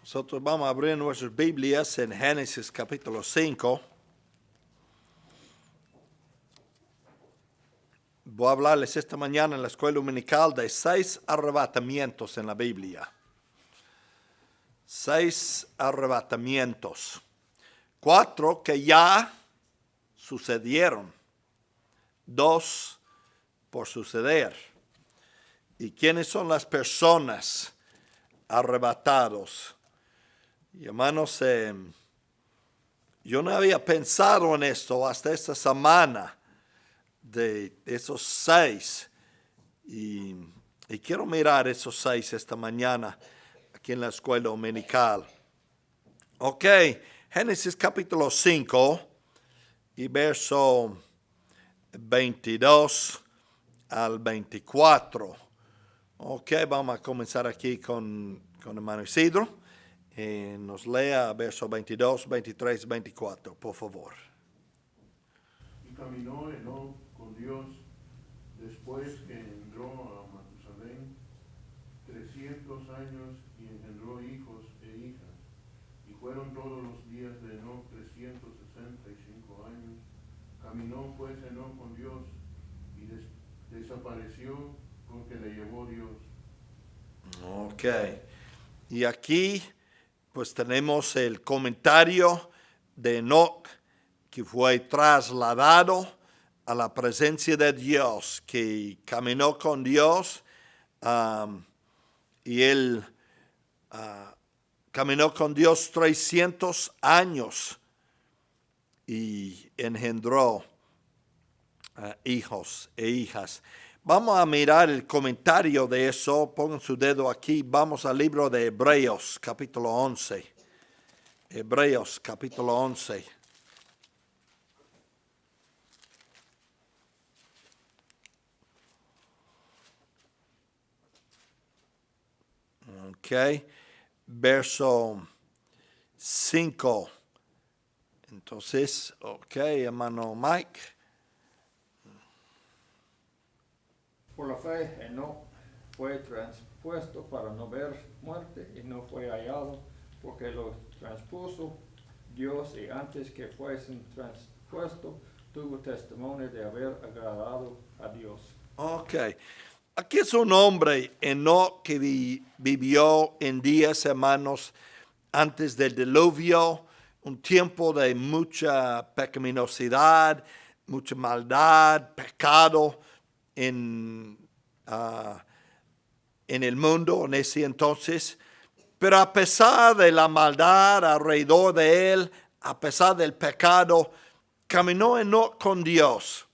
Nosotros vamos a abrir nuestras Biblias en Génesis capítulo 5. Voy a hablarles esta mañana en la escuela dominical de 6 arrebatamientos en la Biblia. 6 arrebatamientos. 4 que ya sucedieron. 2 por suceder. ¿Y quiénes son las personas arrebatados? Y hermanos, yo no había pensado en esto hasta esta semana de esos 6. Y quiero mirar esos 6 esta mañana aquí en la escuela dominical. Ok, Génesis capítulo 5 y verso 22 al 24. Ok, vamos a comenzar aquí con hermano Isidro. Nos lea versos 22, 23, 24, por favor. Y caminó Enoc con Dios después que engendró a Matusalén 300 años y engendró hijos e hijas. Y fueron todos los días de Enoc 365 años. Caminó pues Enoc con Dios y desapareció porque le llevó Dios. Ok, y aquí pues tenemos el comentario de Enoc, que fue trasladado a la presencia de Dios, que caminó con Dios y él caminó con Dios 300 años y engendró hijos e hijas. Vamos a mirar el comentario de eso. Pongan su dedo aquí. Vamos al libro de Hebreos, capítulo 11. Hebreos, capítulo 11. Ok. Verso 5. Entonces, ok, hermano Mike. Por la fe, Enoc fue transpuesto para no ver muerte y no fue hallado, porque lo transpuso Dios y antes que fuesen transpuesto, tuvo testimonio de haber agradado a Dios. Ok. Aquí es un hombre, Enoc, que vivió en días, hermanos, antes del diluvio, un tiempo de mucha pecaminosidad, mucha maldad, pecado en el mundo en ese entonces. Pero a pesar de la maldad alrededor de él, a pesar del pecado, caminó Enoc con Dios.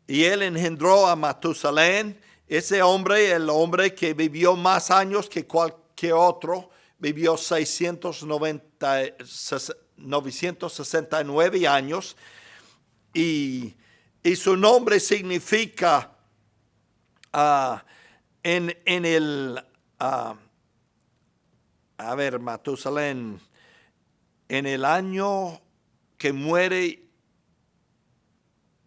Y él engendró a Matusalén, ese hombre, el hombre que vivió más años que cualquier otro, vivió 969 años. Y su nombre significa Matusalén, en el año que muere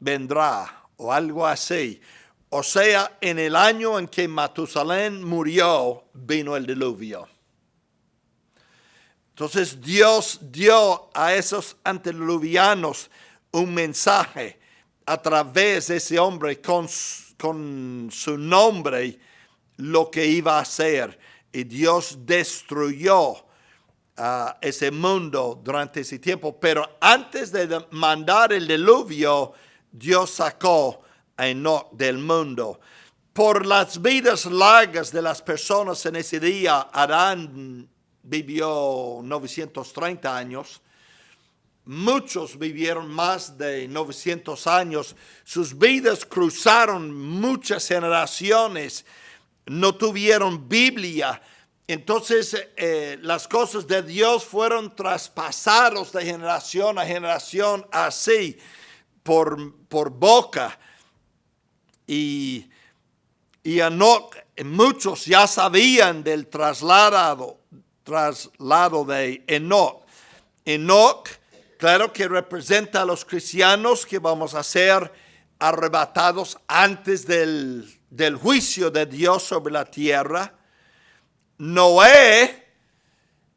vendrá, o algo así. O sea, en el año en que Matusalén murió, vino el diluvio. Entonces Dios dio a esos antediluvianos un mensaje a través de ese hombre con su nombre, lo que iba a hacer. Y Dios destruyó ese mundo durante ese tiempo. Pero antes de mandar el diluvio, Dios sacó a Enoc del mundo. Por las vidas largas de las personas en ese día, Adán vivió 930 años. Muchos vivieron más de 900 años. Sus vidas cruzaron muchas generaciones. No tuvieron Biblia. Entonces las cosas de Dios fueron traspasadas de generación a generación así, por boca. Y Enoc, muchos ya sabían del traslado de Enoc. Enoc, claro que representa a los cristianos que vamos a ser arrebatados antes del juicio de Dios sobre la tierra. Noé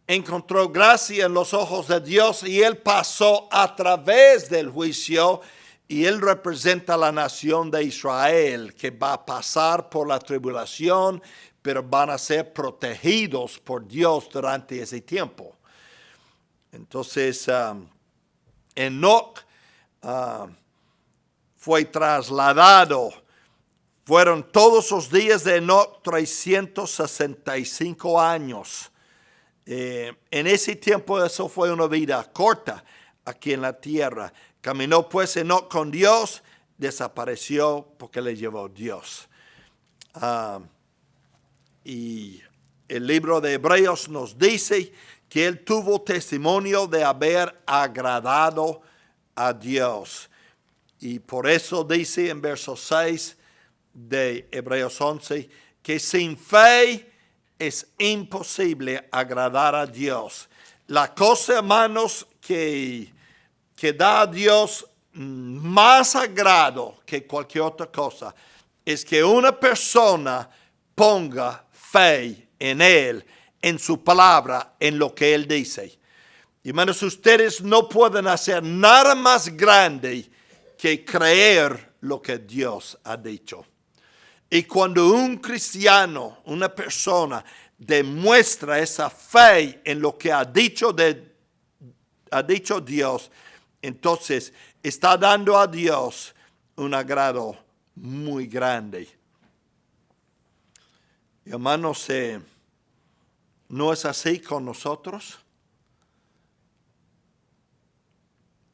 encontró gracia en los ojos de Dios y él pasó a través del juicio y él representa a la nación de Israel que va a pasar por la tribulación, pero van a ser protegidos por Dios durante ese tiempo. Entonces, Enoc fue trasladado. Fueron todos los días de Enoc 365 años. En ese tiempo eso fue una vida corta aquí en la tierra. Caminó pues Enoc con Dios, desapareció porque le llevó Dios. Y el libro de Hebreos nos dice que él tuvo testimonio de haber agradado a Dios. Y por eso dice en verso 6 de Hebreos 11 que sin fe es imposible agradar a Dios. La cosa, hermanos, que da a Dios más agrado que cualquier otra cosa es que una persona ponga fe en Él, en su palabra, en lo que Él dice. Hermanos, ustedes no pueden hacer nada más grande que creer lo que Dios ha dicho. Y cuando un cristiano, una persona, demuestra esa fe en lo que ha dicho Dios, entonces está dando a Dios un agrado muy grande. Hermanos, ¿no es así con nosotros?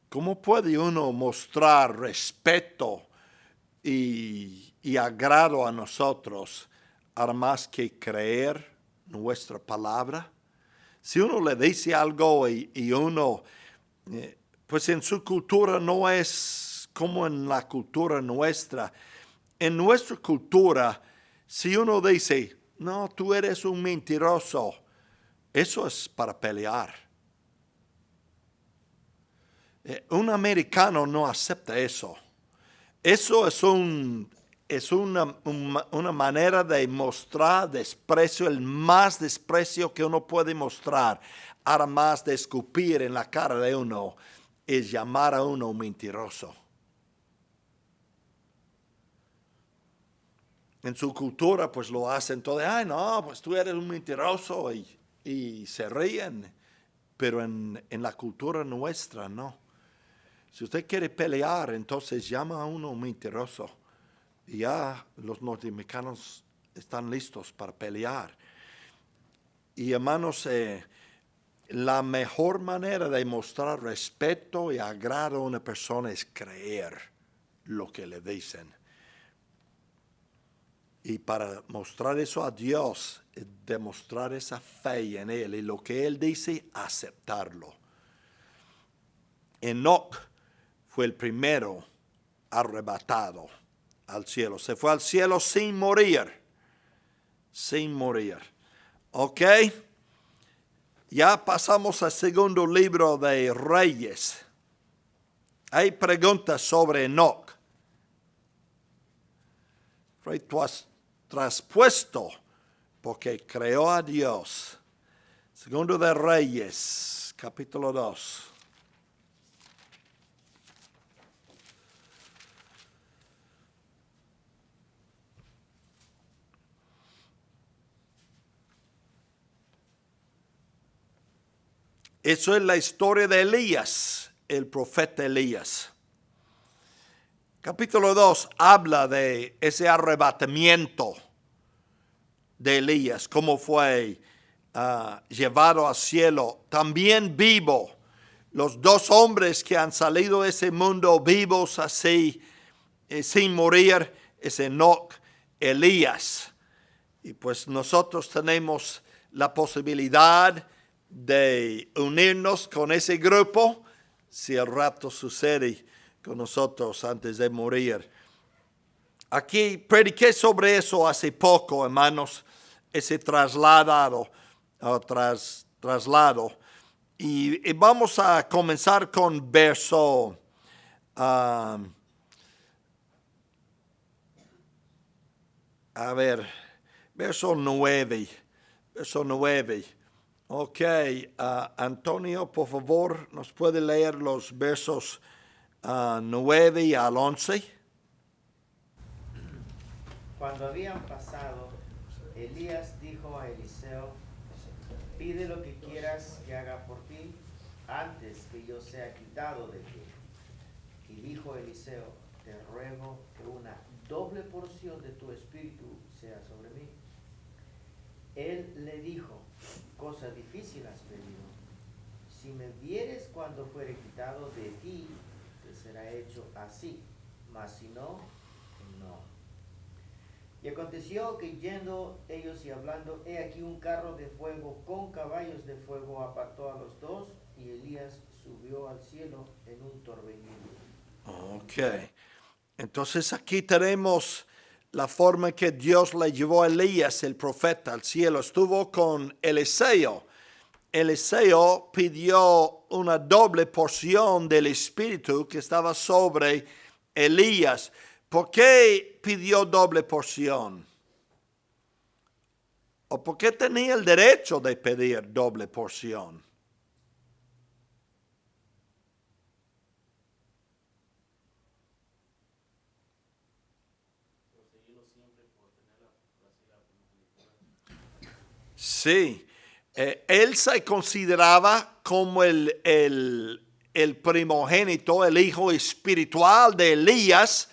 ¿Cómo puede uno mostrar respeto y agrado a nosotros, además que creer nuestra palabra? Si uno le dice algo y uno, pues en su cultura no es como en la cultura nuestra. En nuestra cultura, si uno dice, no, tú eres un mentiroso, eso es para pelear. Un americano no acepta eso. Eso es una manera de mostrar desprecio, el más desprecio que uno puede mostrar, además de escupir en la cara de uno, es llamar a uno mentiroso. En su cultura pues lo hacen todo, ay no, pues tú eres un mentiroso y se ríen, pero en la cultura nuestra no. Si usted quiere pelear, entonces llama a uno mentiroso. Y ya los norteamericanos están listos para pelear. Y hermanos, la mejor manera de mostrar respeto y agrado a una persona es creer lo que le dicen. Y para mostrar eso a Dios, es demostrar esa fe en Él y lo que Él dice, aceptarlo. Enoc fue el primero arrebatado al cielo. Se fue al cielo sin morir. Sin morir. ¿Ok? Ya pasamos al segundo libro de Reyes. Hay preguntas sobre Enoc. Fue traspuesto porque creó a Dios. Segundo de Reyes, capítulo 2. Eso es la historia de Elías, el profeta Elías. Capítulo 2 habla de ese arrebatamiento de Elías, cómo fue llevado al cielo, también vivo. Los dos hombres que han salido de ese mundo vivos así, sin morir, es Enoc, Elías. Y pues nosotros tenemos la posibilidad de unirnos con ese grupo si el rapto sucede con nosotros antes de morir. Aquí prediqué sobre eso hace poco, hermanos, ese traslado. Y vamos a comenzar con verso verso 9 verso 9. Ok, Antonio, por favor, ¿nos puede leer los versos 9 al 11? Cuando habían pasado, Elías dijo a Eliseo: pide lo que quieras que haga por ti antes que yo sea quitado de ti. Y dijo Eliseo: te ruego que una doble porción de tu espíritu sea sobre mí. Él le dijo: cosa difícil has pedido. Si me vieres cuando fuere quitado de ti, te será hecho así, mas si no, no. Y aconteció que yendo ellos y hablando, he aquí un carro de fuego con caballos de fuego apartó a los dos, y Elías subió al cielo en un torbellino. Ok, entonces aquí tenemos la forma que Dios le llevó a Elías, el profeta, al cielo. Estuvo con Eliseo. Eliseo pidió una doble porción del Espíritu que estaba sobre Elías. ¿Por qué pidió doble porción? ¿O por qué tenía el derecho de pedir doble porción? Sí, él se consideraba como el primogénito, el hijo espiritual de Elías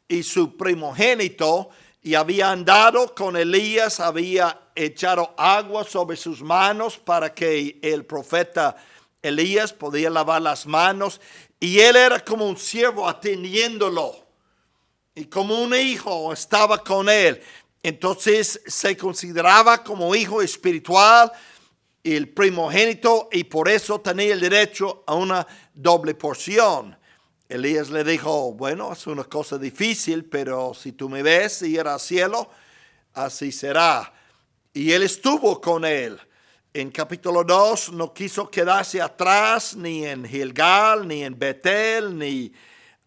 y su primogénito, y había andado con Elías, había echado agua sobre sus manos para que el profeta Elías podía lavar las manos, y él era como un siervo atendiéndolo, y como un hijo estaba con él. Entonces se consideraba como hijo espiritual, el primogénito, y por eso tenía el derecho a una doble porción. Elías le dijo: bueno, es una cosa difícil, pero si tú me ves ir al cielo, así será. Y él estuvo con él. En capítulo 2 no quiso quedarse atrás, ni en Gilgal, ni en Betel, ni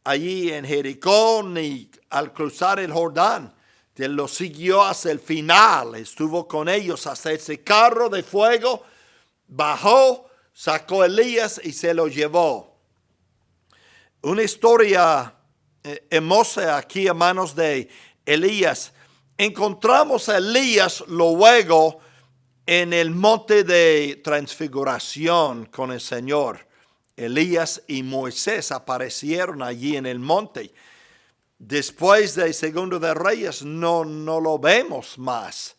allí en Jericó, ni al cruzar el Jordán. Él lo siguió hasta el final, estuvo con ellos hasta ese carro de fuego, bajó, sacó a Elías y se lo llevó. Una historia hermosa aquí a manos de Elías. Encontramos a Elías luego en el monte de transfiguración con el Señor. Elías y Moisés aparecieron allí en el monte. Después de Segundo de Reyes no lo vemos más.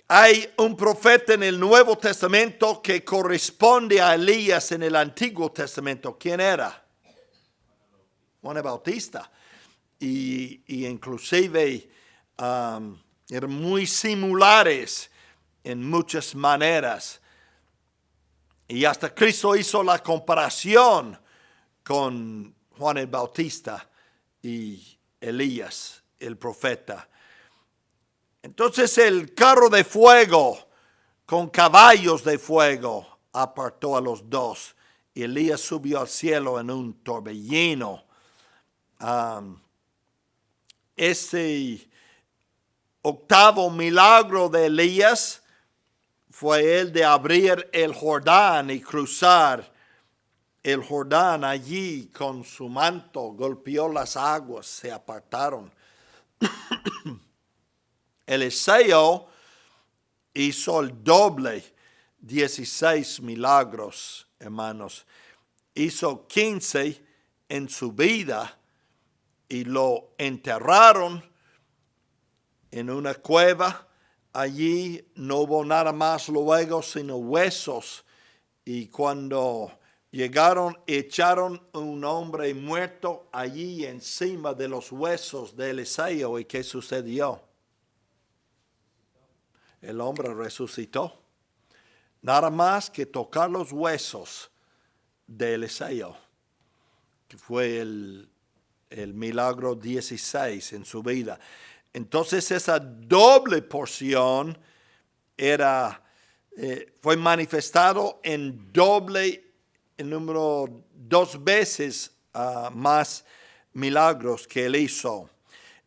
Hay un profeta en el Nuevo Testamento que corresponde a Elías en el Antiguo Testamento. ¿Quién era? Juan el Bautista. Y inclusive eran muy similares en muchas maneras. Y hasta Cristo hizo la comparación con Juan el Bautista y Elías, el profeta. Entonces el carro de fuego con caballos de fuego apartó a los dos, y Elías subió al cielo en un torbellino. Ese octavo milagro de Elías fue el de abrir el Jordán y cruzar el Jordán allí con su manto, golpeó las aguas, se apartaron. Eliseo hizo el doble, 16 milagros, hermanos. Hizo 15 en su vida y lo enterraron en una cueva. Allí no hubo nada más luego sino huesos. Y cuando llegaron, echaron un hombre muerto allí encima de los huesos de Eliseo. ¿Y qué sucedió? El hombre resucitó. Nada más que tocar los huesos de Eliseo, que fue el milagro 16 en su vida. Entonces esa doble porción fue manifestado en doble, el número 2 veces más milagros que él hizo.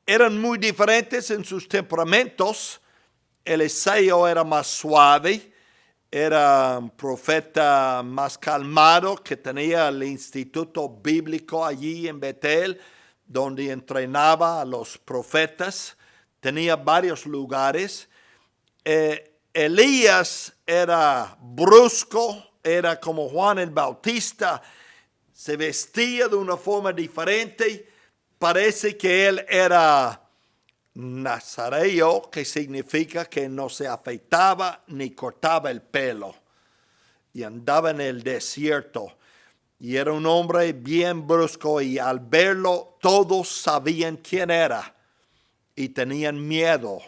Eran muy diferentes en sus temperamentos. Eliseo era más suave, era un profeta más calmado que tenía el instituto bíblico allí en Betel, donde entrenaba a los profetas. Tenía varios lugares. Elías era brusco, era como Juan el Bautista, se vestía de una forma diferente. Parece que él era nazareo, que significa que no se afeitaba ni cortaba el pelo y andaba en el desierto. Y era un hombre bien brusco y al verlo todos sabían quién era y tenían miedo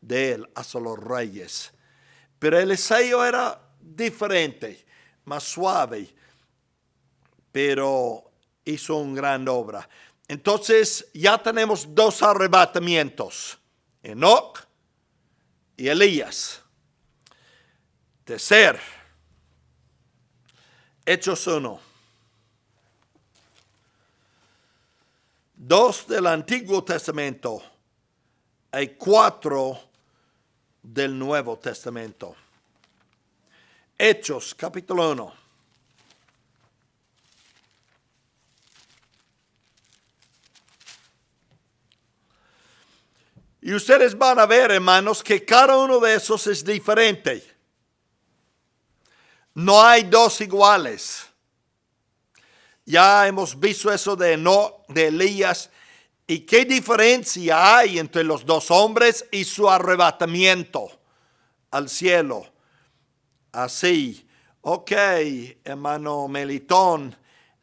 de él hacia los reyes. Pero Eliseo era diferente, más suave, pero hizo una gran obra. Entonces ya tenemos dos arrebatamientos, Enoc y Elías. Tercer, Hechos 1. 2 del Antiguo Testamento y 4 del Nuevo Testamento. Hechos, capítulo 1. Y ustedes van a ver, hermanos, que cada uno de esos es diferente. No hay dos iguales. Ya hemos visto eso de Enoc, de Elías. ¿Y qué diferencia hay entre los dos hombres y su arrebatamiento al cielo? Así, ok, hermano Melitón,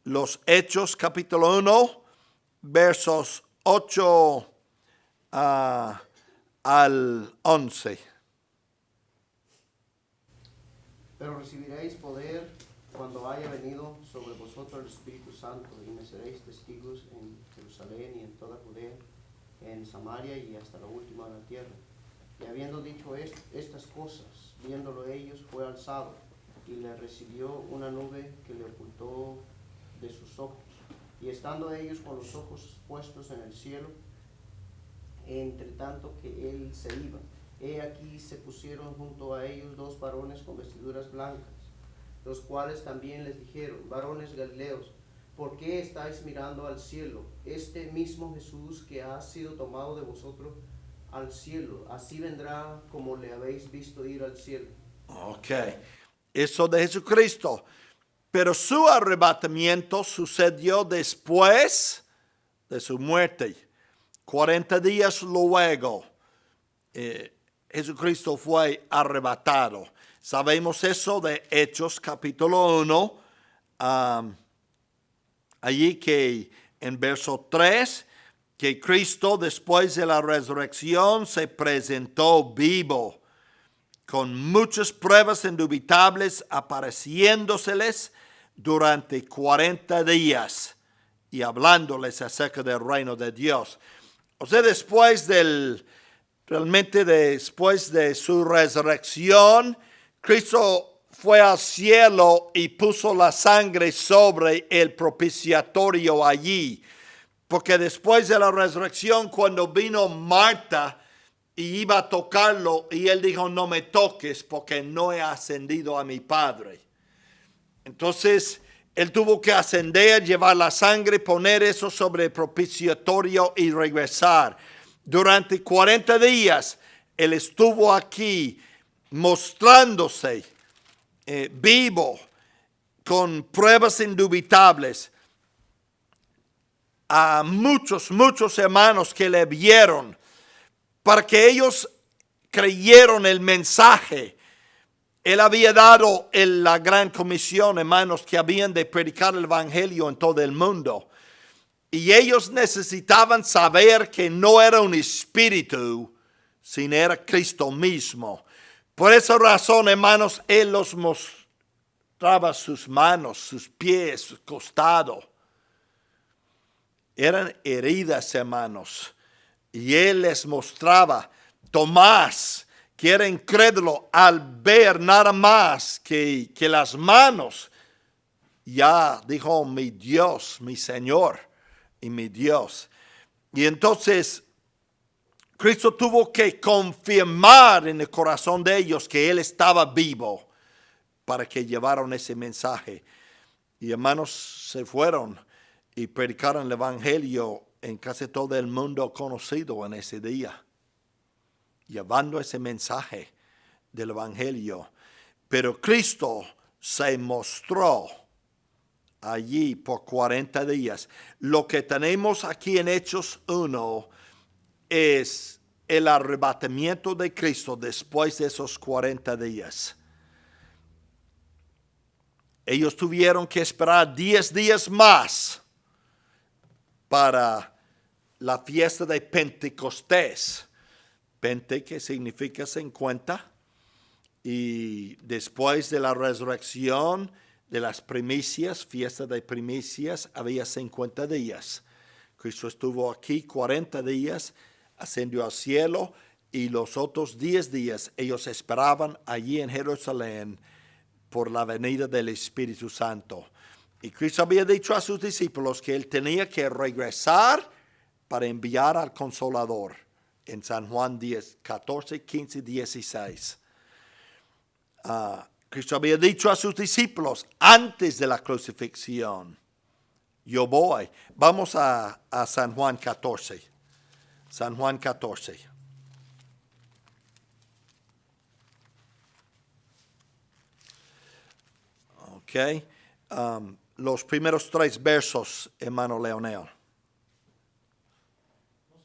los Hechos capítulo 1, versos 8 al 11. Pero recibiréis poder cuando haya venido sobre vosotros el Espíritu Santo, y me seréis testigos en Jerusalén y en toda Judea, en Samaria y hasta la última de la tierra. Y habiendo dicho estas cosas, viéndolo ellos, fue alzado, y le recibió una nube que le ocultó de sus ojos. Y estando ellos con los ojos puestos en el cielo, entre tanto que él se iba, he aquí se pusieron junto a ellos dos varones con vestiduras blancas, los cuales también les dijeron: varones galileos, ¿por qué estáis mirando al cielo? Este mismo Jesús que ha sido tomado de vosotros al cielo, así vendrá como le habéis visto ir al cielo. Ok, eso de Jesucristo. Pero su arrebatamiento sucedió después de su muerte. 40 días luego, Jesucristo fue arrebatado. Sabemos eso de Hechos capítulo 1, allí que en verso 3, que Cristo después de la resurrección se presentó vivo, con muchas pruebas indubitables, apareciéndoseles durante 40 días y hablándoles acerca del reino de Dios. O sea, realmente después de su resurrección, Cristo fue al cielo y puso la sangre sobre el propiciatorio allí. Porque después de la resurrección, cuando vino Marta y iba a tocarlo, y él dijo: no me toques porque no he ascendido a mi Padre. Entonces, él tuvo que ascender, llevar la sangre, poner eso sobre el propiciatorio y regresar. Durante 40 días, él estuvo aquí mostrándose vivo, con pruebas indubitables a muchos hermanos que le vieron, para que ellos creyeron el mensaje. Él había dado la gran comisión, hermanos, que habían de predicar el evangelio en todo el mundo. Y ellos necesitaban saber que no era un espíritu, sino era Cristo mismo. Por esa razón, hermanos, Él los mostraba sus manos, sus pies, su costado. Eran heridas, hermanos. Y Él les mostraba. Tomás, que era incrédulo, al ver nada más que las manos, ya dijo: mi Dios, mi Señor y mi Dios. Y entonces, Cristo tuvo que confirmar en el corazón de ellos que Él estaba vivo para que llevaran ese mensaje. Y hermanos se fueron y predicaron el evangelio en casi todo el mundo conocido en ese día, llevando ese mensaje del evangelio. Pero Cristo se mostró allí por 40 días. Lo que tenemos aquí en Hechos 1 es el arrebatamiento de Cristo después de esos 40 días. Ellos tuvieron que esperar 10 días más para la fiesta de Pentecostés. Pente, que significa 50. Y después de la resurrección de las primicias, fiesta de primicias, había 50 días. Cristo estuvo aquí 40 días, ascendió al cielo, y los otros 10 días ellos esperaban allí en Jerusalén por la venida del Espíritu Santo. Y Cristo había dicho a sus discípulos que Él tenía que regresar para enviar al Consolador en San Juan 10, 14, 15, 16. Cristo había dicho a sus discípulos antes de la crucifixión: yo voy. Vamos a San Juan 14. San Juan 14. Ok. Los primeros 3 versos, hermano Leonel. No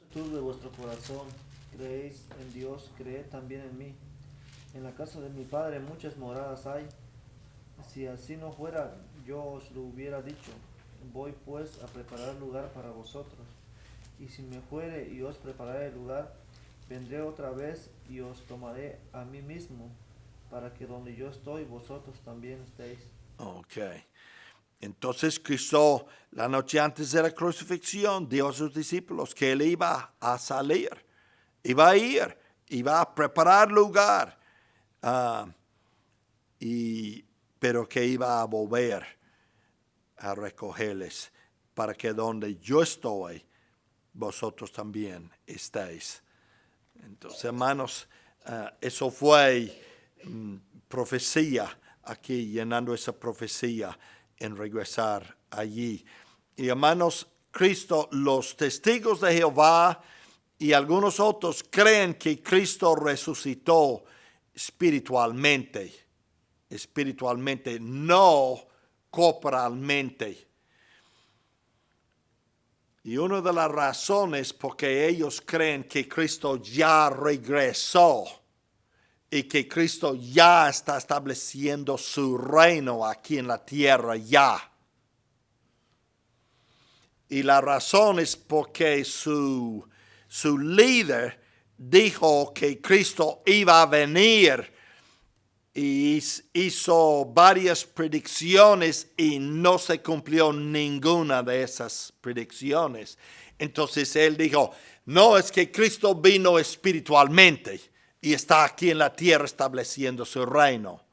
se turbe vuestro corazón, creéis en Dios, creed también en mí. En la casa de mi Padre muchas moradas hay. Si así no fuera, yo os lo hubiera dicho. Voy pues a preparar lugar para vosotros. Y si me fuere y os preparare lugar, vendré otra vez y os tomaré a mí mismo, para que donde yo estoy, vosotros también estéis. Ok. Entonces Cristo, la noche antes de la crucifixión, dijo a sus discípulos que Él iba a salir, iba a ir, iba a preparar lugar, pero que iba a volver a recogerles para que donde yo estoy, vosotros también estéis. Entonces, hermanos, eso fue profecía aquí, llenando esa profecía en regresar allí. Y hermanos, Cristo, los testigos de Jehová y algunos otros creen que Cristo resucitó espiritualmente, no corporalmente. Y una de las razones porque ellos creen que Cristo ya regresó y que Cristo ya está estableciendo su reino aquí en la tierra ya. Y la razón es porque su líder dijo que Cristo iba a venir y hizo varias predicciones y no se cumplió ninguna de esas predicciones. Entonces él dijo, no, es que Cristo vino espiritualmente y está aquí en la tierra estableciendo su reino.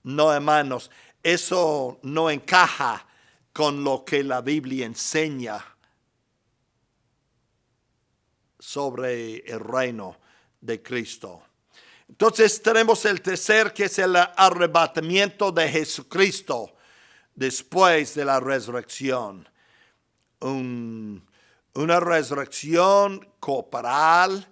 No, hermanos, eso no encaja con lo que la Biblia enseña sobre el reino de Cristo. Entonces tenemos el tercer, que es el arrebatamiento de Jesucristo después de la resurrección. Una resurrección corporal,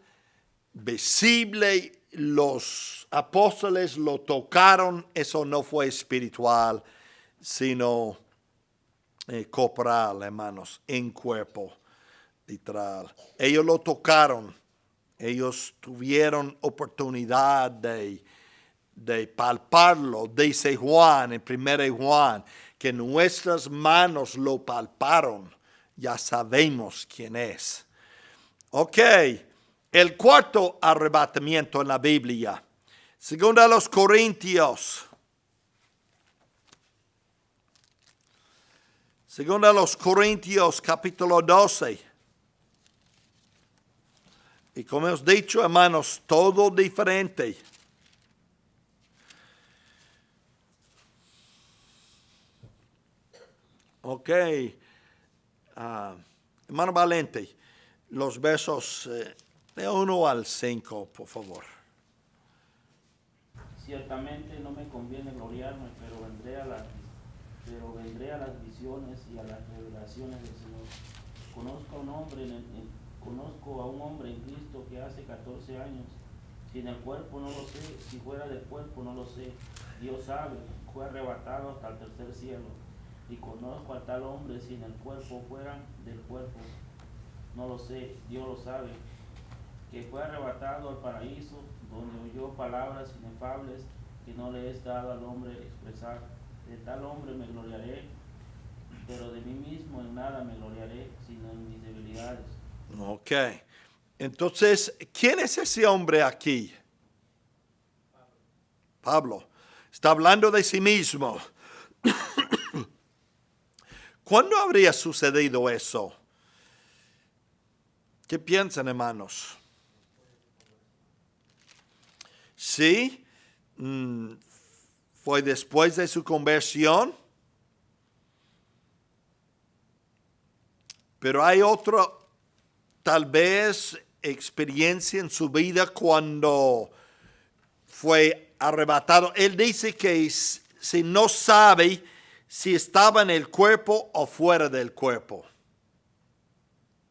visible. Los apóstoles lo tocaron. Eso no fue espiritual, sino corporal, hermanos, en cuerpo, literal. Ellos lo tocaron. Ellos tuvieron oportunidad de palparlo. Dice Juan, en 1 Juan, que nuestras manos lo palparon. Ya sabemos quién es. Ok, el cuarto arrebatamiento en la Biblia. Según a los Corintios. Según a los Corintios, capítulo 12. Y como hemos dicho, hermanos, todo diferente. Ok. Hermano Valente, los versos De 1 al 5, por favor. Ciertamente no me conviene gloriarme, pero vendré a las visiones y a las revelaciones del Señor. Conozco a un hombre en Cristo que hace 14 años, si en el cuerpo no lo sé, si fuera del cuerpo no lo sé, Dios sabe, fue arrebatado hasta el tercer cielo. Y conozco a tal hombre, si en el cuerpo fuera del cuerpo, no lo sé, Dios lo sabe, que fue arrebatado al paraíso, donde oyó palabras inefables que no le es dado al hombre expresar. De tal hombre me gloriaré, pero de mí mismo en nada me gloriaré, sino en mis debilidades. Ok. Entonces, ¿quién es ese hombre aquí? Pablo. Está hablando de sí mismo. ¿Cuándo habría sucedido eso? ¿Qué piensan, hermanos? Sí, fue después de su conversión, pero hay otra, tal vez, experiencia en su vida cuando fue arrebatado. Él dice que si no sabe si estaba en el cuerpo o fuera del cuerpo.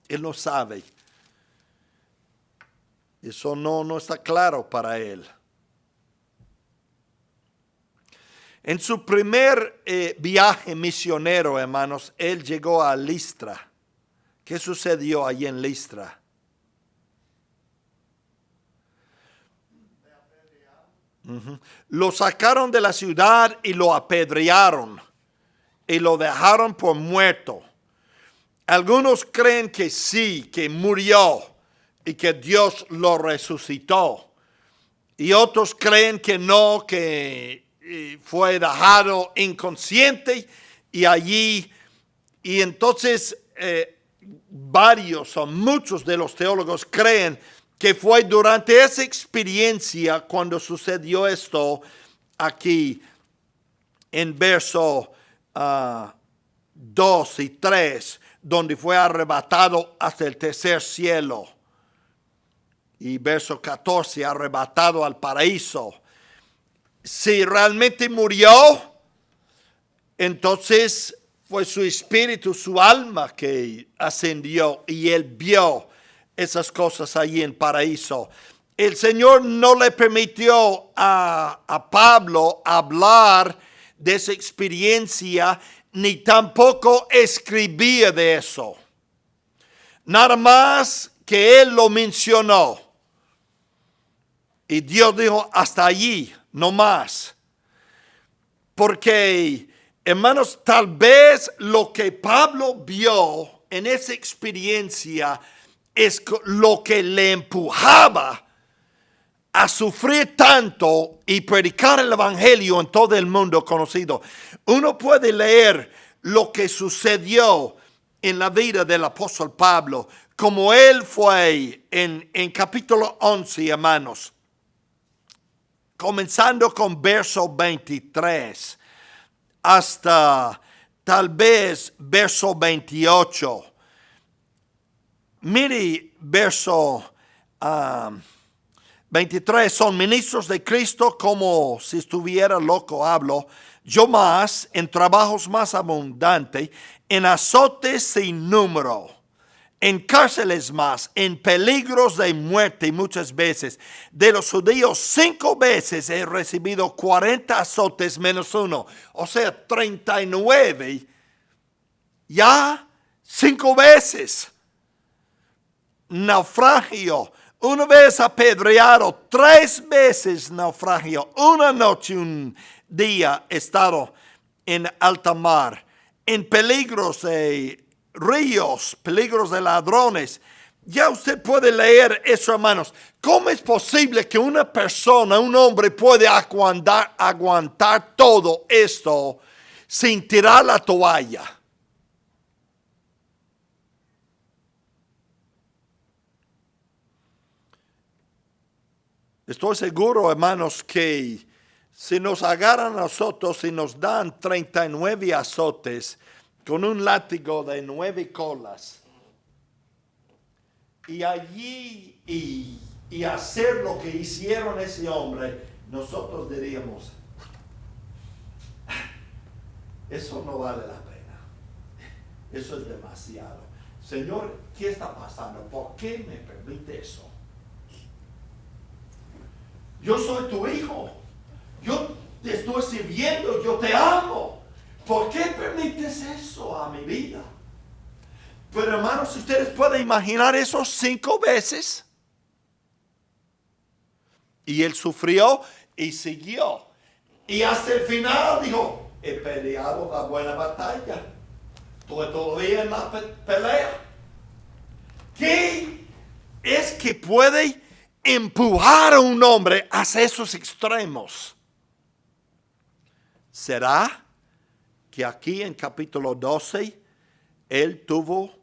Él no sabe. Eso no está claro para él. En su primer viaje misionero, hermanos, él llegó a Listra. ¿Qué sucedió allí en Listra? Lo sacaron de la ciudad y lo apedrearon y lo dejaron por muerto. Algunos creen que sí, que murió y que Dios lo resucitó. Y otros creen que no, que fue dejado inconsciente y allí. Y entonces varios o muchos de los teólogos creen que fue durante esa experiencia cuando sucedió esto aquí en verso 2 y 3, donde fue arrebatado hasta el tercer cielo. Y verso 14, arrebatado al paraíso. Si realmente murió, entonces fue su espíritu, su alma que ascendió y él vio esas cosas allí en paraíso. El Señor no le permitió a Pablo hablar de esa experiencia, ni tampoco escribir de eso. Nada más que él lo mencionó. Y Dios dijo, hasta allí, no más. Porque, hermanos, tal vez lo que Pablo vio en esa experiencia es lo que le empujaba a sufrir tanto y predicar el evangelio en todo el mundo conocido. Uno puede leer lo que sucedió en la vida del apóstol Pablo, como él fue en capítulo 11, hermanos, comenzando con verso 23 hasta tal vez verso 28. Mire verso 23, son ministros de Cristo como si estuviera loco hablo, yo más, en trabajos más abundantes, en azotes sin número, en cárceles más, en peligros de muerte muchas veces. De los judíos 5 veces he recibido 40 azotes menos 1, o sea 39, ya 5 veces. Naufragio, 1 vez apedreado, 3 veces naufragio, 1 noche, 1 día estado en alta mar, en peligros de ríos, peligros de ladrones. Ya usted puede leer eso, hermanos. ¿Cómo es posible que una persona, un hombre, puede aguantar todo esto sin tirar la toalla? Estoy seguro, hermanos, que si nos agarran a nosotros y nos dan 39 azotes con un látigo de 9 colas, y allí y hacer lo que hicieron ese hombre, nosotros diríamos, eso no vale la pena. Eso es demasiado. Señor, ¿qué está pasando? ¿Por qué me permite eso? Yo soy tu hijo. Yo te estoy sirviendo. Yo te amo. ¿Por qué permites eso a mi vida? Pero hermanos, ustedes pueden imaginar eso 5 veces. Y él sufrió y siguió. Y hasta el final dijo, he peleado la buena batalla. Estoy todavía en la pelea. ¿Qué es que puede empujar a un hombre hacia esos extremos? ¿Será que aquí en capítulo 12 él tuvo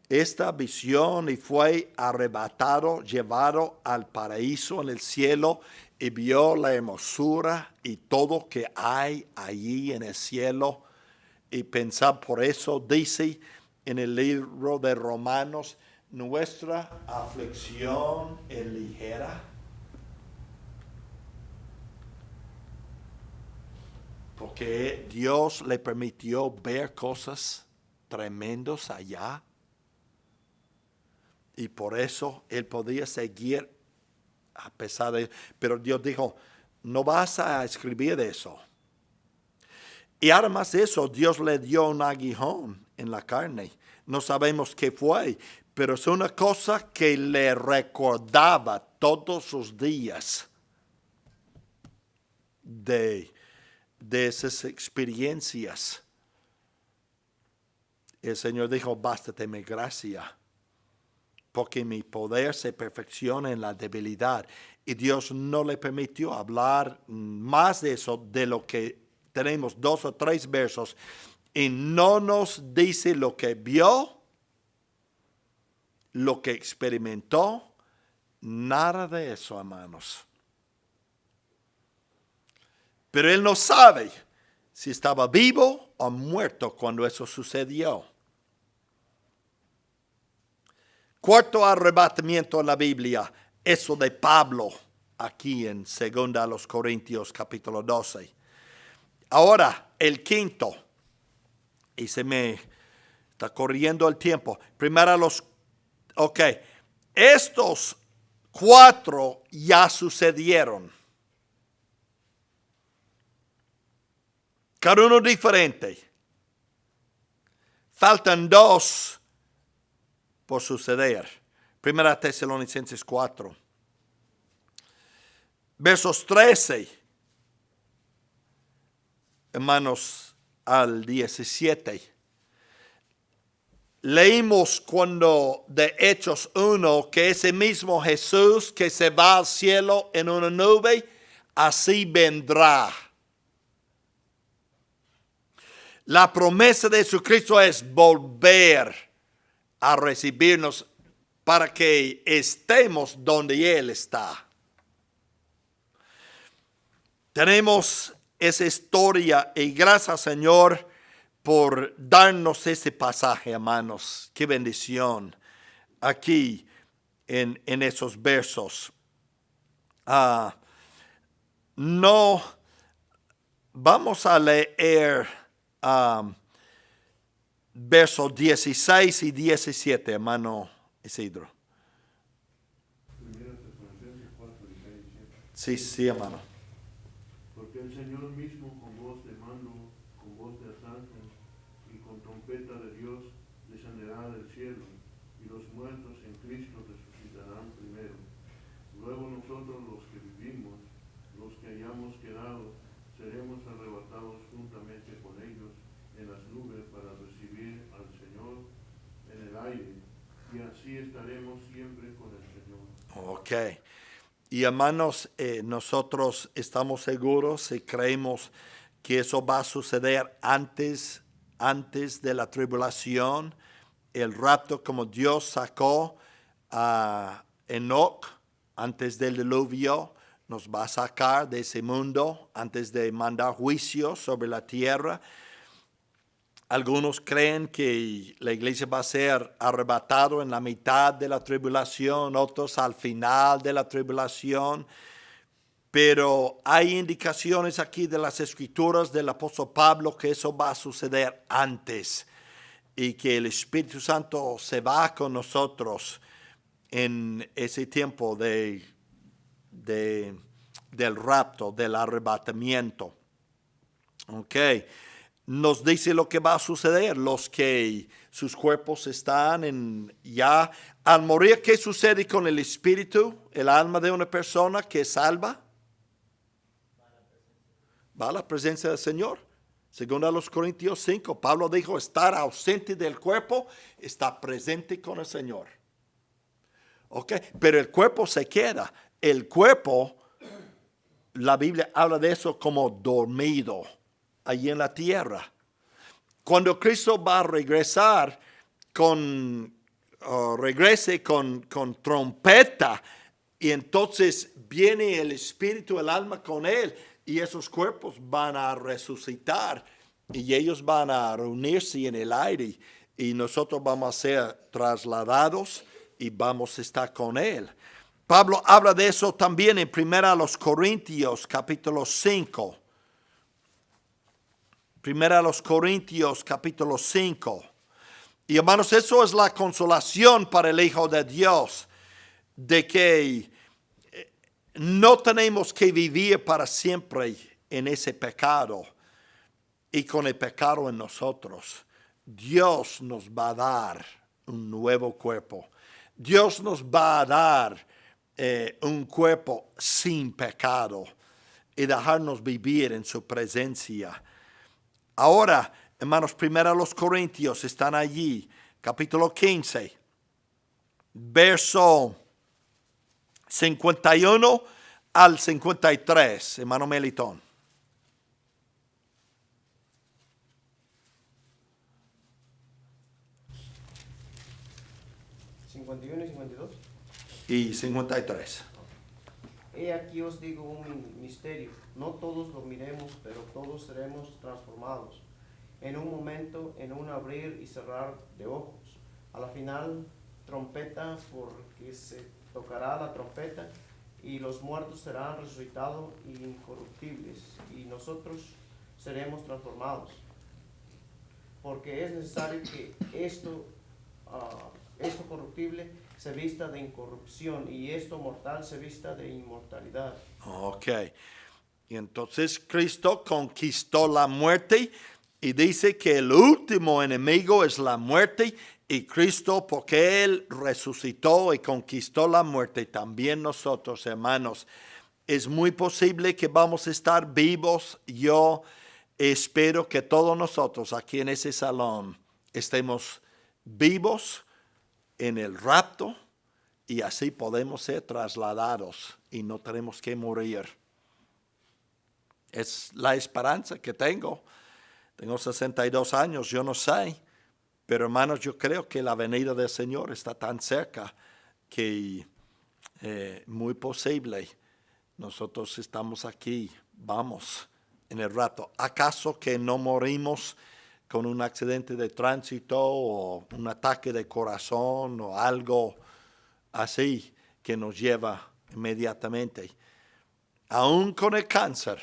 esta visión y fue arrebatado, llevado al paraíso en el cielo y vio la hermosura y todo que hay allí en el cielo? Y pensar, por eso dice en el libro de Romanos, nuestra aflicción es ligera. Porque Dios le permitió ver cosas tremendas allá. Y por eso él podía seguir a pesar de... Pero Dios dijo, no vas a escribir eso. Y además de eso, Dios le dio un aguijón en la carne. No sabemos qué fue, pero es una cosa que le recordaba todos los días de esas experiencias. El Señor dijo, bástate mi gracia, porque mi poder se perfecciona en la debilidad. Y Dios no le permitió hablar más de eso, de lo que tenemos 2 o 3 versos, y no nos dice lo que vio, lo que experimentó, nada de eso, hermanos. Pero él no sabe si estaba vivo o muerto cuando eso sucedió. Cuarto arrebatamiento en la Biblia, eso de Pablo, aquí en 2 Corintios capítulo 12. Ahora, el quinto, y se me está corriendo el tiempo. Primero estos 4 ya sucedieron. Cada uno diferente. Faltan 2 por suceder. Primera Tesalonicenses 4. Versos 13. Hermanos, al 17. Leímos cuando de Hechos 1 que ese mismo Jesús que se va al cielo en una nube, así vendrá. La promesa de Jesucristo es volver a recibirnos para que estemos donde Él está. Tenemos esa historia y gracias, Señor, por darnos ese pasaje, hermanos. Qué bendición aquí en esos versos. No vamos a leer versos 16 y 17, hermano Isidro. Sí, hermano. Porque el Señor mismo con voz de mando, con voz de arcángel y con trompeta de Dios descenderá del cielo, y los muertos en Cristo resucitarán primero. Luego nosotros los que vivimos, los que hayamos quedado, seremos arrebatados juntamente con ellos en las nubes para recibir al Señor en el aire, y así estaremos siempre con el Señor. Ok. Y hermanos, nosotros estamos seguros y creemos que eso va a suceder antes de la tribulación, el rapto, como Dios sacó a Enoch antes del diluvio, nos va a sacar de ese mundo antes de mandar juicio sobre la tierra. Algunos creen que la iglesia va a ser arrebatado en la mitad de la tribulación, otros al final de la tribulación. Pero hay indicaciones aquí de las escrituras del apóstol Pablo que eso va a suceder antes y que el Espíritu Santo se va con nosotros en ese tiempo del rapto, del arrebatamiento. Ok, nos dice lo que va a suceder. Los que sus cuerpos están ya al morir, ¿qué sucede con el espíritu, el alma de una persona que es salva? Va a la presencia del Señor. Según a los Corintios 5, Pablo dijo, estar ausente del cuerpo, está presente con el Señor. Ok, pero el cuerpo se queda. El cuerpo, la Biblia habla de eso como dormido allí en la tierra. Cuando Cristo va a regresar regrese con trompeta, y entonces viene el espíritu, el alma con él, y esos cuerpos van a resucitar y ellos van a reunirse en el aire y nosotros vamos a ser trasladados y vamos a estar con él. Pablo habla de eso también en 1 Corintios capítulo 5. 1 Corintios capítulo 5. Y hermanos, eso es la consolación para el Hijo de Dios, de que no tenemos que vivir para siempre en ese pecado y con el pecado en nosotros. Dios nos va a dar un nuevo cuerpo. Dios nos va a dar un cuerpo sin pecado y dejarnos vivir en su presencia. Ahora, hermanos, 1 Corintios están allí, capítulo 15, verso 51 al 53, hermano Melitón. ¿51 y 52? Y 53. He aquí os digo un misterio. No todos dormiremos, pero todos seremos transformados. En un momento, en un abrir y cerrar de ojos. A la final, trompeta, porque se tocará la trompeta, y los muertos serán resucitados incorruptibles, y nosotros seremos transformados. Porque es necesario que esto corruptible se vista de incorrupción, y esto mortal se vista de inmortalidad. Ok. Y entonces Cristo conquistó la muerte y dice que el último enemigo es la muerte, y Cristo, porque Él resucitó y conquistó la muerte, también nosotros, hermanos, es muy posible que vamos a estar vivos. Yo espero que todos nosotros aquí en ese salón estemos vivos en el rapto y así podemos ser trasladados y no tenemos que morir. Es la esperanza que tengo. Tengo 62 años, yo no sé. Pero hermanos, yo creo que la venida del Señor está tan cerca que muy posible nosotros estamos aquí, vamos en el rato. ¿Acaso que no morimos con un accidente de tránsito o un ataque de corazón o algo así que nos lleva inmediatamente? Aún con el cáncer,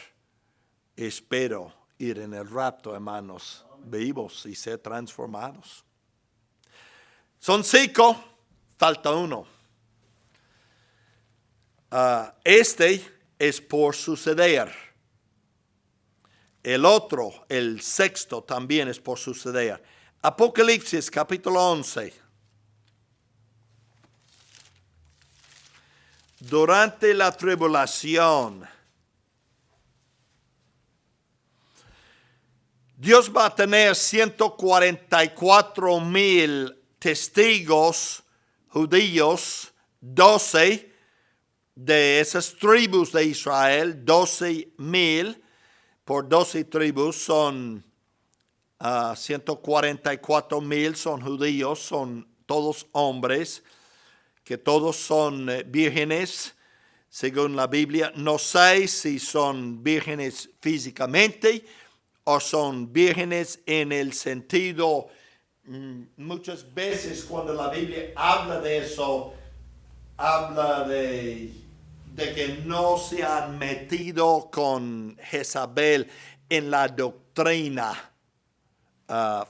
espero ir en el rapto, hermanos, vivos y ser transformados. Son 5, falta uno. Este es por suceder. El otro, el sexto, también es por suceder. Apocalipsis capítulo 11. Durante la tribulación, Dios va a tener 144,000 testigos judíos, 12 de esas tribus de Israel, 12,000 por 12 tribus son 144,000 son judíos, son todos hombres, que todos son vírgenes, según la Biblia. No sé si son vírgenes físicamente o son vírgenes en el sentido, muchas veces cuando la Biblia habla de eso, habla de que no se han metido con Jezabel en la doctrina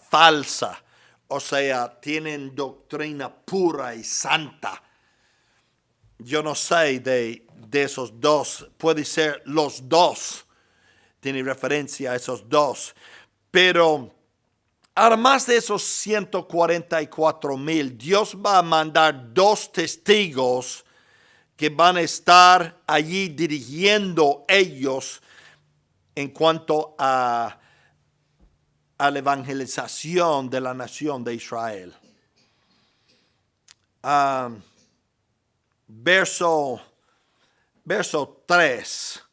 falsa. O sea, tienen doctrina pura y santa. Yo no sé de esos dos. Puede ser los dos. Tiene referencia a esos dos. Pero además de esos 144,000, Dios va a mandar 2 testigos que van a estar allí dirigiendo ellos en cuanto a la evangelización de la nación de Israel. Verso 3.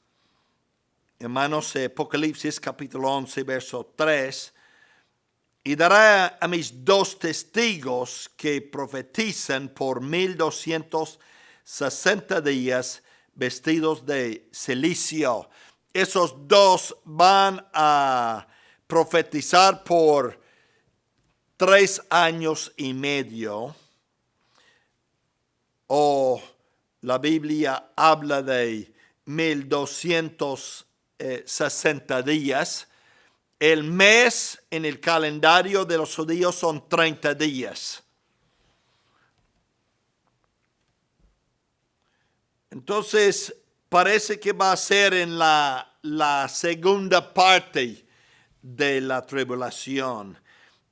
Hermanos, Apocalipsis capítulo 11, verso 3. Y daré a mis 2 testigos que profetizan por 1260 días vestidos de cilicio. Esos 2 van a profetizar por 3 años y medio. O la Biblia habla de 1260 días. El mes en el calendario de los judíos son 30 días. Entonces, parece que va a ser en la segunda parte de la tribulación.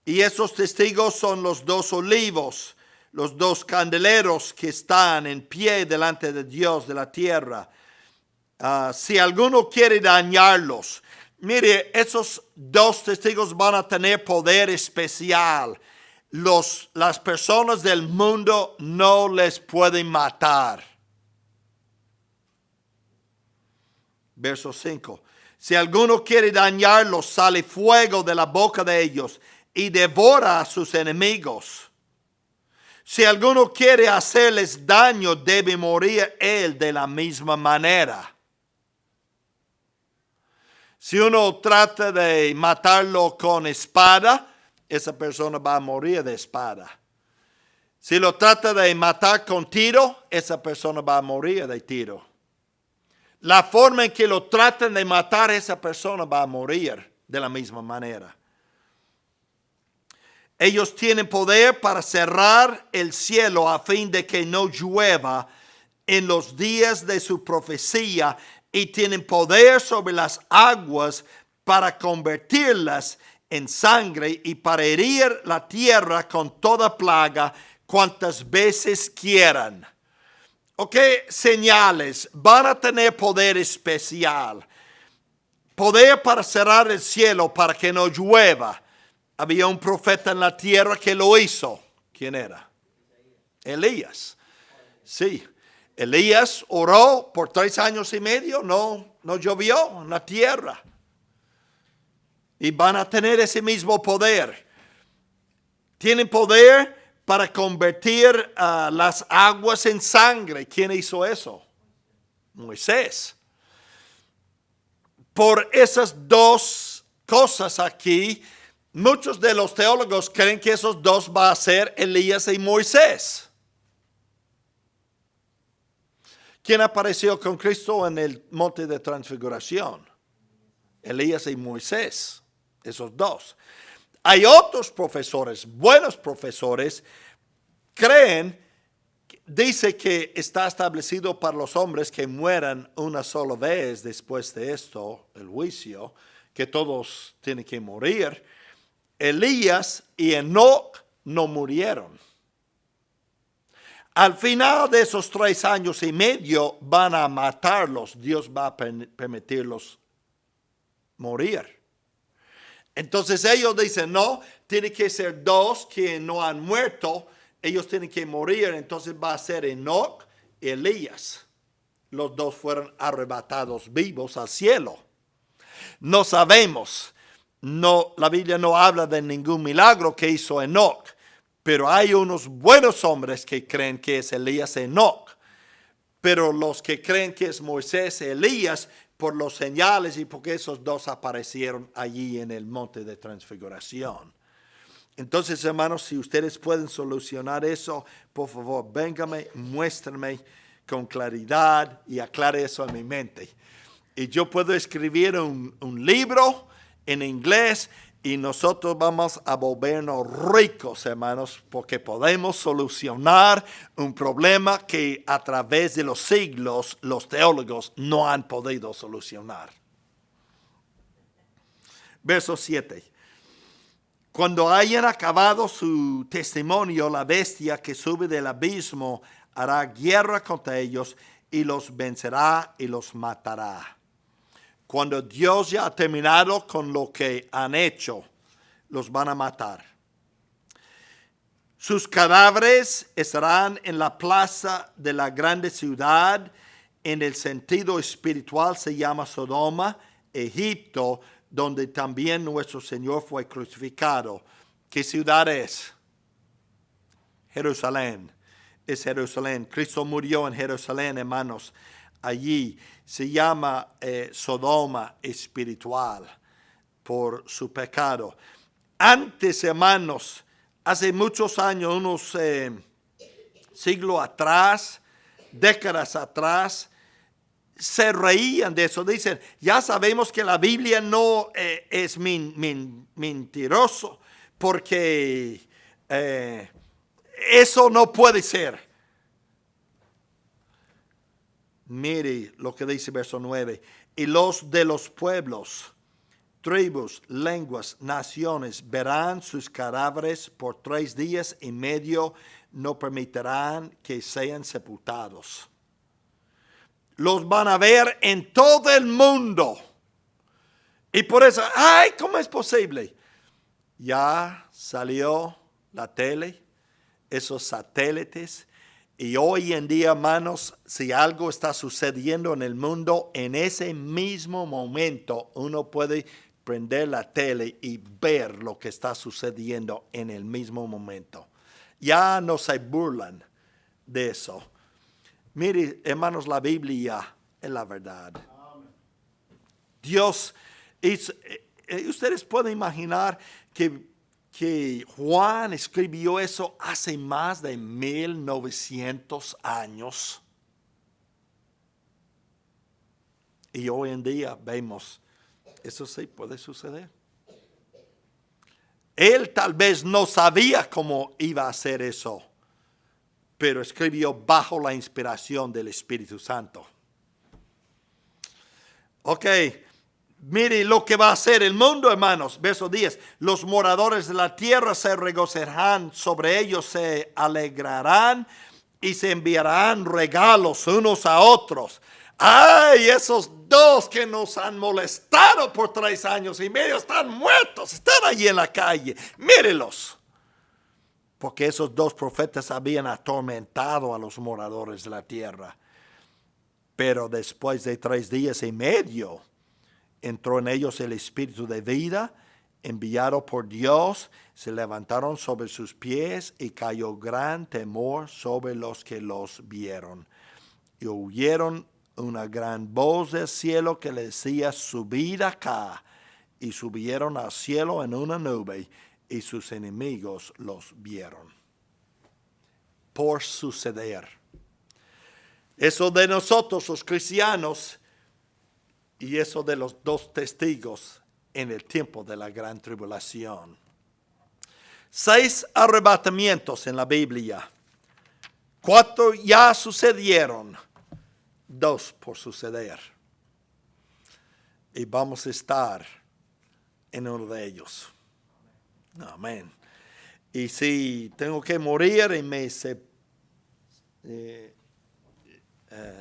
Y esos testigos son los 2 olivos, los 2 candeleros que están en pie delante de Dios de la tierra. Si alguno quiere dañarlos, mire, esos 2 testigos van a tener poder especial. Las personas del mundo no les pueden matar. Verso 5. Si alguno quiere dañarlos, sale fuego de la boca de ellos y devora a sus enemigos. Si alguno quiere hacerles daño, debe morir él de la misma manera. Si uno trata de matarlo con espada, esa persona va a morir de espada. Si lo trata de matar con tiro, esa persona va a morir de tiro. La forma en que lo tratan de matar, esa persona va a morir de la misma manera. Ellos tienen poder para cerrar el cielo a fin de que no llueva en los días de su profecía, y tienen poder sobre las aguas para convertirlas en sangre y para herir la tierra con toda plaga cuantas veces quieran. Ok, señales, van a tener poder especial. Poder para cerrar el cielo para que no llueva. Había un profeta en la tierra que lo hizo. ¿Quién era? Elías. Sí, Elías oró por 3 años y medio, no llovió en la tierra. Y van a tener ese mismo poder. Tienen poder para convertir las aguas en sangre. ¿Quién hizo eso? Moisés. Por esas 2 cosas aquí, muchos de los teólogos creen que esos 2 va a ser Elías y Moisés. ¿Quién apareció con Cristo en el monte de transfiguración? Elías y Moisés, esos 2. Hay otros profesores, buenos profesores, dice que está establecido para los hombres que mueran una sola vez después de esto, el juicio, que todos tienen que morir. Elías y Enoc no murieron. Al final de esos 3 años y medio van a matarlos. Dios va a permitirlos morir. Entonces ellos dicen, no, tiene que ser 2 que no han muerto. Ellos tienen que morir. Entonces va a ser Enoc y Elías. Los 2 fueron arrebatados vivos al cielo. No sabemos. No, la Biblia no habla de ningún milagro que hizo Enoc. Pero hay unos buenos hombres que creen que es Elías y Enoc. Pero los que creen que es Moisés y Elías por los señales y porque esos dos aparecieron allí en el monte de transfiguración. Entonces, hermanos, si ustedes pueden solucionar eso, por favor, véngame, muéstrenme con claridad y aclare eso en mi mente. Y yo puedo escribir un libro en inglés y nosotros vamos a volvernos ricos, hermanos, porque podemos solucionar un problema que a través de los siglos los teólogos no han podido solucionar. Verso 7. Cuando hayan acabado su testimonio, la bestia que sube del abismo hará guerra contra ellos y los vencerá y los matará. Cuando Dios ya ha terminado con lo que han hecho, los van a matar. Sus cadáveres estarán en la plaza de la grande ciudad. En el sentido espiritual se llama Sodoma, Egipto, donde también nuestro Señor fue crucificado. ¿Qué ciudad es? Jerusalén. Es Jerusalén. Cristo murió en Jerusalén, hermanos. Allí se llama Sodoma espiritual por su pecado. Antes, hermanos, hace muchos años, unos siglos atrás, décadas atrás, se reían de eso. Dicen, ya sabemos que la Biblia no es mentiroso, porque eso no puede ser. Mire lo que dice verso 9. Y los de los pueblos, tribus, lenguas, naciones verán sus cadáveres por 3 días y medio, no permitirán que sean sepultados. Los van a ver en todo el mundo. Y por eso, ay, ¿cómo es posible? Ya salió la tele, esos satélites. Y hoy en día, hermanos, si algo está sucediendo en el mundo, en ese mismo momento uno puede prender la tele y ver lo que está sucediendo en el mismo momento. Ya no se burlan de eso. Mire, hermanos, la Biblia es la verdad. Dios, ustedes pueden imaginar que Juan escribió eso hace más de 1900 años. Y hoy en día vemos, eso sí puede suceder. Él tal vez no sabía cómo iba a hacer eso, pero escribió bajo la inspiración del Espíritu Santo. Ok. Mire lo que va a hacer el mundo, hermanos. Verso 10. Los moradores de la tierra se regocijarán, sobre ellos se alegrarán y se enviarán regalos unos a otros. ¡Ay! Esos dos que nos han molestado por 3 años y medio están muertos, están allí en la calle. Mírelos. Porque esos 2 profetas habían atormentado a los moradores de la tierra. Pero después de 3 días y medio, entró en ellos el espíritu de vida, enviado por Dios, se levantaron sobre sus pies y cayó gran temor sobre los que los vieron. Y oyeron una gran voz del cielo que les decía, subid acá. Y subieron al cielo en una nube y sus enemigos los vieron. Por suceder. Eso de nosotros los cristianos y eso de los 2 testigos en el tiempo de la gran tribulación. 6 arrebatamientos en la Biblia. 4 ya sucedieron. 2 por suceder. Y vamos a estar en uno de ellos. Amén. Y si tengo que morir y me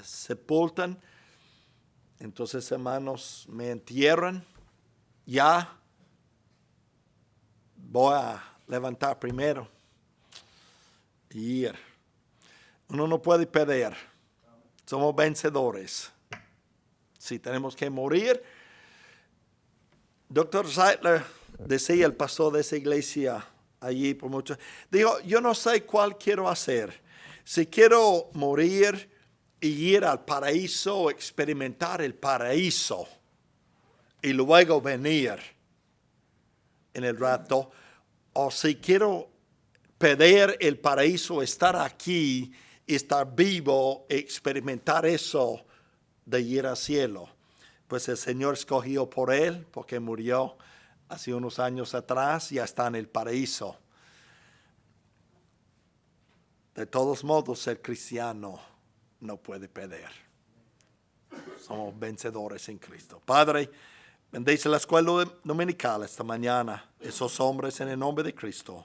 sepultan, entonces, hermanos, me entierran, ya voy a levantar primero y ir. Uno no puede perder. Somos vencedores. Si tenemos que morir, Dr. Zeitler decía, el pastor de esa iglesia allí por mucho, dijo, yo no sé cuál quiero hacer. Si quiero morir ir al paraíso, experimentar el paraíso y luego venir en el rato, o si quiero pedir el paraíso, estar aquí, estar vivo, experimentar eso de ir al cielo. Pues el Señor escogió por él, porque murió hace unos años atrás, ya está en el paraíso. De todos modos, ser cristiano no puede perder. Somos vencedores en Cristo. Padre, bendice la escuela dominical esta mañana, esos hombres en el nombre de Cristo.